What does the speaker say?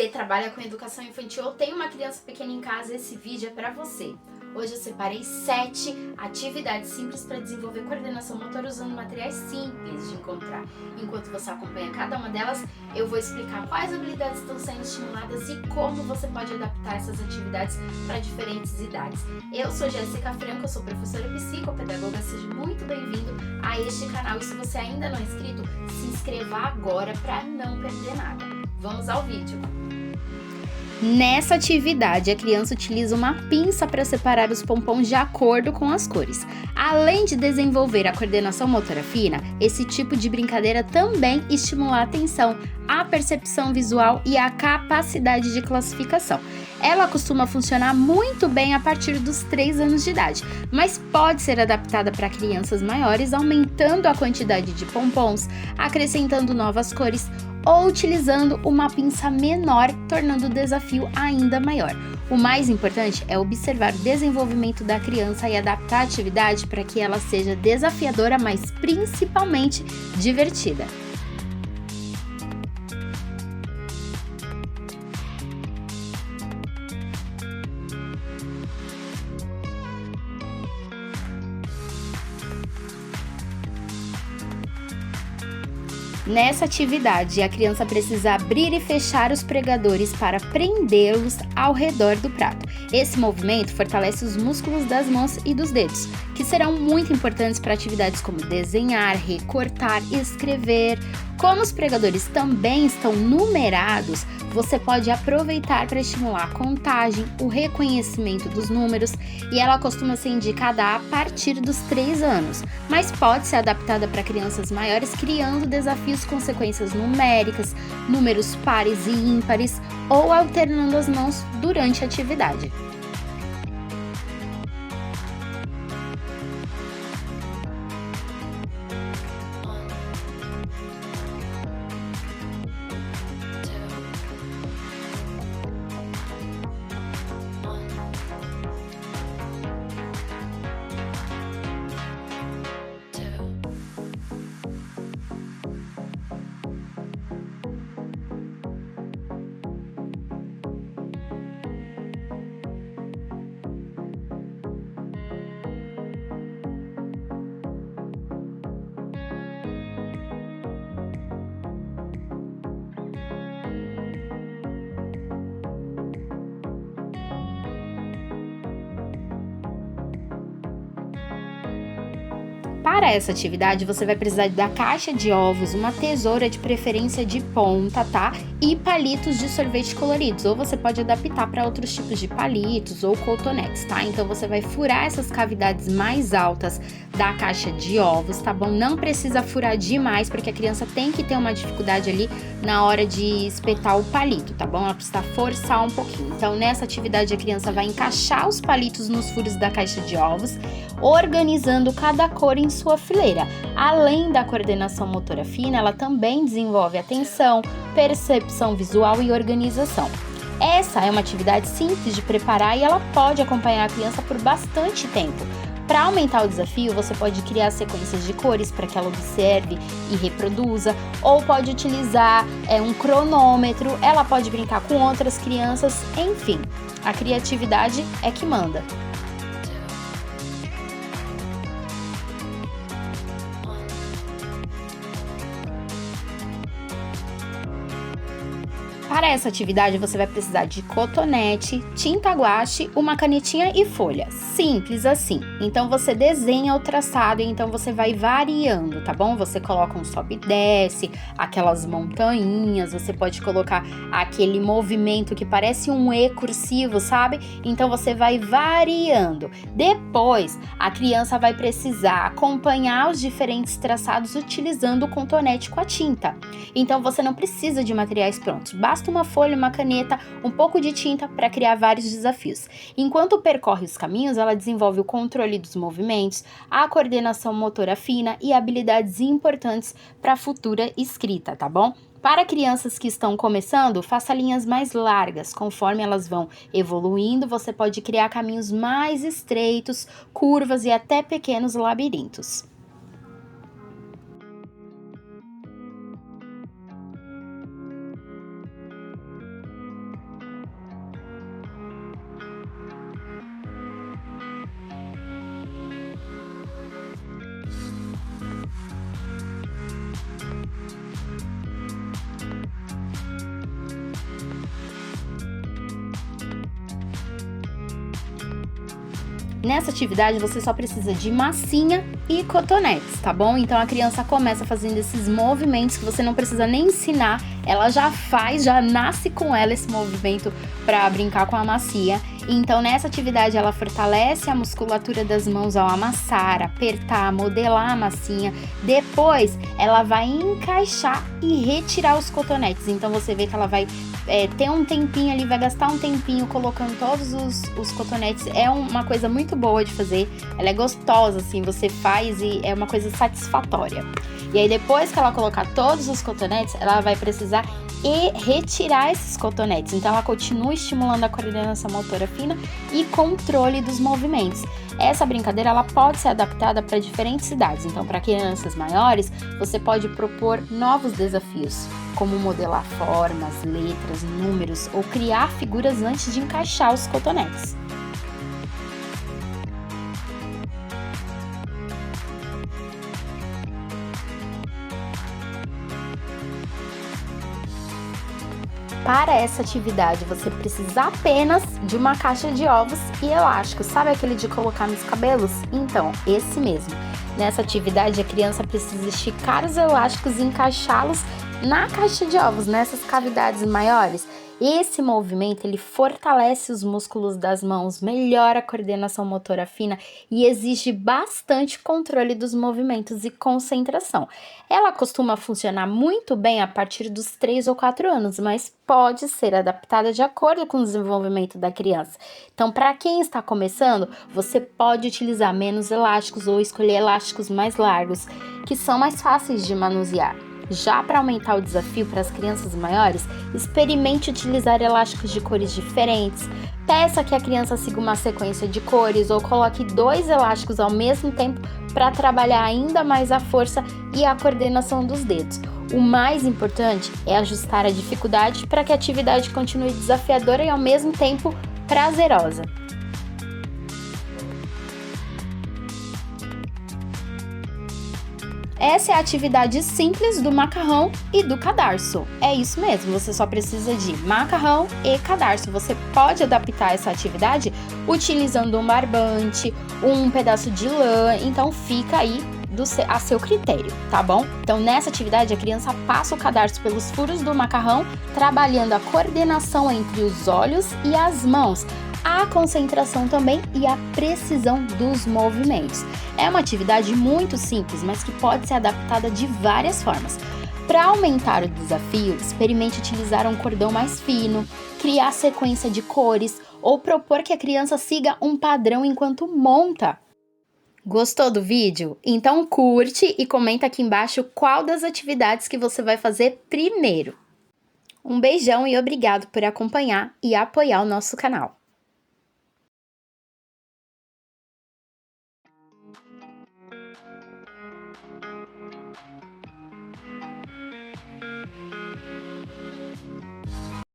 você trabalha com educação infantil ou tem uma criança pequena em casa, esse vídeo é para você. Hoje eu separei 7 atividades simples para desenvolver coordenação motora usando materiais simples de encontrar. Enquanto você acompanha cada uma delas, eu vou explicar quais habilidades estão sendo estimuladas e como você pode adaptar essas atividades para diferentes idades. Eu sou Jéssica Franco, eu sou professora psicopedagoga, seja muito bem-vindo a este canal e se você ainda não é inscrito, se inscreva agora para não perder nada. Vamos ao vídeo! Nessa atividade, a criança utiliza uma pinça para separar os pompons de acordo com as cores. Além de desenvolver a coordenação motora fina, esse tipo de brincadeira também estimula a atenção, a percepção visual e a capacidade de classificação. Ela costuma funcionar muito bem a partir dos 3 anos de idade, mas pode ser adaptada para crianças maiores, aumentando a quantidade de pompons, acrescentando novas cores ou utilizando uma pinça menor, tornando o desafio ainda maior. O mais importante é observar o desenvolvimento da criança e adaptar a atividade para que ela seja desafiadora, mas principalmente divertida. Nessa atividade, a criança precisa abrir e fechar os pregadores para prendê-los ao redor do prato. Esse movimento fortalece os músculos das mãos e dos dedos, que serão muito importantes para atividades como desenhar, recortar, escrever. Como os pregadores também estão numerados, você pode aproveitar para estimular a contagem, o reconhecimento dos números, e ela costuma ser indicada a partir dos 3 anos, mas pode ser adaptada para crianças maiores, criando desafios com sequências numéricas, números pares e ímpares, ou alternando as mãos durante a atividade. Para essa atividade, você vai precisar da caixa de ovos, uma tesoura de preferência de ponta, tá? E palitos de sorvete coloridos, ou você pode adaptar para outros tipos de palitos ou cotonetes, tá? Então você vai furar essas cavidades mais altas da caixa de ovos, tá bom? Não precisa furar demais, porque a criança tem que ter uma dificuldade ali na hora de espetar o palito, tá bom? Ela precisa forçar um pouquinho. Então, nessa atividade, a criança vai encaixar os palitos nos furos da caixa de ovos, organizando cada cor em sua fileira. Além da coordenação motora fina, ela também desenvolve atenção, percepção visual e organização. Essa é uma atividade simples de preparar e ela pode acompanhar a criança por bastante tempo. Para aumentar o desafio, você pode criar sequências de cores para que ela observe e reproduza, ou pode utilizar um cronômetro, ela pode brincar com outras crianças, enfim, a criatividade é que manda. Para essa atividade, você vai precisar de cotonete, tinta guache, uma canetinha e folha. Simples assim. Então, você desenha o traçado e então você vai variando, tá bom? Você coloca um sobe e desce, aquelas montanhas, você pode colocar aquele movimento que parece um E cursivo, sabe? Então, você vai variando. Depois, a criança vai precisar acompanhar os diferentes traçados utilizando o cotonete com a tinta. Então, você não precisa de materiais prontos. Basta uma folha, uma caneta, um pouco de tinta para criar vários desafios. Enquanto percorre os caminhos, ela desenvolve o controle dos movimentos, a coordenação motora fina e habilidades importantes para a futura escrita, tá bom? Para crianças que estão começando, faça linhas mais largas. Conforme elas vão evoluindo, você pode criar caminhos mais estreitos, curvas e até pequenos labirintos. Nessa atividade você só precisa de massinha e cotonetes, tá bom? Então a criança começa fazendo esses movimentos que você não precisa nem ensinar, ela já faz, já nasce com ela esse movimento para brincar com a massinha. Então nessa atividade ela fortalece a musculatura das mãos ao amassar, apertar, modelar a massinha. Depois ela vai encaixar e retirar os cotonetes. Então você vê que ela vai ter um tempinho ali, vai gastar um tempinho colocando todos os cotonetes. É uma coisa muito boa de fazer, ela é gostosa, assim, você faz e é uma coisa satisfatória. E aí depois que ela colocar todos os cotonetes, ela vai precisar retirar esses cotonetes. Então ela continua estimulando a coordenação motora fina e controle dos movimentos. Essa brincadeira ela pode ser adaptada para diferentes idades. Então para crianças maiores, você pode propor novos desafios, como modelar formas, letras, números ou criar figuras antes de encaixar os cotonetes. Para essa atividade, você precisa apenas de uma caixa de ovos e elásticos. Sabe aquele de colocar nos cabelos? Então, esse mesmo. Nessa atividade, a criança precisa esticar os elásticos e encaixá-los na caixa de ovos, nessas cavidades maiores. Esse movimento, ele fortalece os músculos das mãos, melhora a coordenação motora fina e exige bastante controle dos movimentos e concentração. Ela costuma funcionar muito bem a partir dos 3 ou 4 anos, mas pode ser adaptada de acordo com o desenvolvimento da criança. Então, para quem está começando, você pode utilizar menos elásticos ou escolher elásticos mais largos, que são mais fáceis de manusear. Já para aumentar o desafio para as crianças maiores, experimente utilizar elásticos de cores diferentes. Peça que a criança siga uma sequência de cores ou coloque 2 elásticos ao mesmo tempo para trabalhar ainda mais a força e a coordenação dos dedos. O mais importante é ajustar a dificuldade para que a atividade continue desafiadora e ao mesmo tempo prazerosa. Essa é a atividade simples do macarrão e do cadarço. É isso mesmo, você só precisa de macarrão e cadarço. Você pode adaptar essa atividade utilizando um barbante, um pedaço de lã, então fica aí a seu critério, tá bom? Então nessa atividade a criança passa o cadarço pelos furos do macarrão, trabalhando a coordenação entre os olhos e as mãos, a concentração também e a precisão dos movimentos. É uma atividade muito simples, mas que pode ser adaptada de várias formas. Para aumentar o desafio, experimente utilizar um cordão mais fino, criar sequência de cores ou propor que a criança siga um padrão enquanto monta. Gostou do vídeo? Então curte e comenta aqui embaixo qual das atividades que você vai fazer primeiro. Um beijão e obrigado por acompanhar e apoiar o nosso canal.